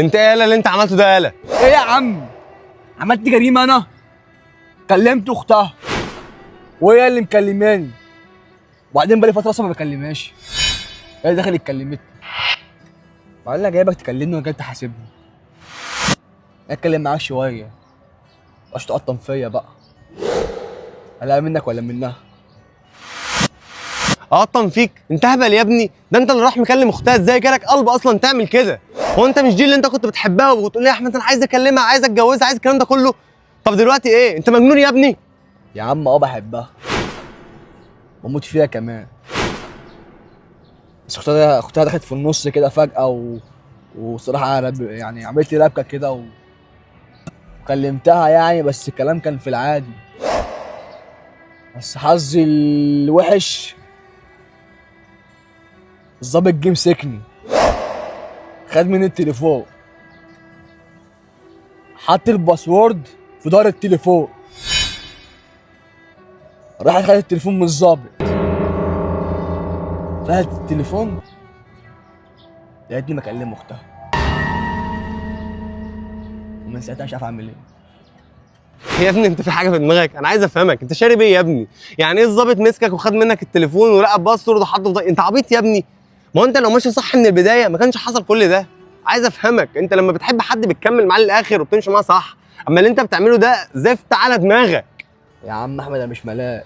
انت ايه يالا اللي انت عملته ده يالا؟ ايه يا عم؟ عملت جريمه انا؟ كلمت اختها وهي اللي مكلماني، وبعدين بقالي فتره اصلا ما بكلمهاش، هي دخلت كلمتني. وبعدين انا جايبك تكلمني وجاي تحاسبني، اتكلم معاك شويه مش تقطم فيا بقى، لا منك ولا منها. اقطم فيك؟ انت هبل يا ابني، ده انت اللي راح مكلم اختها. ازاي جالك قلب اصلا تعمل كده؟ هو انت مش دي اللي انت كنت بتحبها وبتقول لي يا احمد انا عايز اكلمها عايز اتجوزها عايز الكلام ده كله؟ طب دلوقتي ايه؟ انت مجنون يا ابني؟ يا عم بحبها بموت فيها كمان، بس اختها دخلت في النص كده فجأة وصراحة يعني عملت لي ربكة كده وكلمتها يعني، بس الكلام كان في العادي، بس حظي الوحش الظابط جه مسكني، خد مني التليفون، حط الباسورد في دار التليفون، راحت خدت التليفون من الظابط، فتحت التليفون لقيتني بكلم اختها، ومن ساعتها مش عارف اعمل ايه. يا ابني انت في حاجه في دماغك؟ انا عايز افهمك انت شارب ايه يا ابني؟ يعني ايه الظابط مسكك وخد منك التليفون ولقى باسورد وحطه في انت عبيط يا ابني؟ ما هو انت لو ماشي صح من البدايه ما كانش حصل كل ده. عايز افهمك، انت لما بتحب حد بتكمل معاه للاخر وبتمشي معاه صح، اما اللي انت بتعمله ده زفت على دماغك. يا عم احمد انا مش ملاك.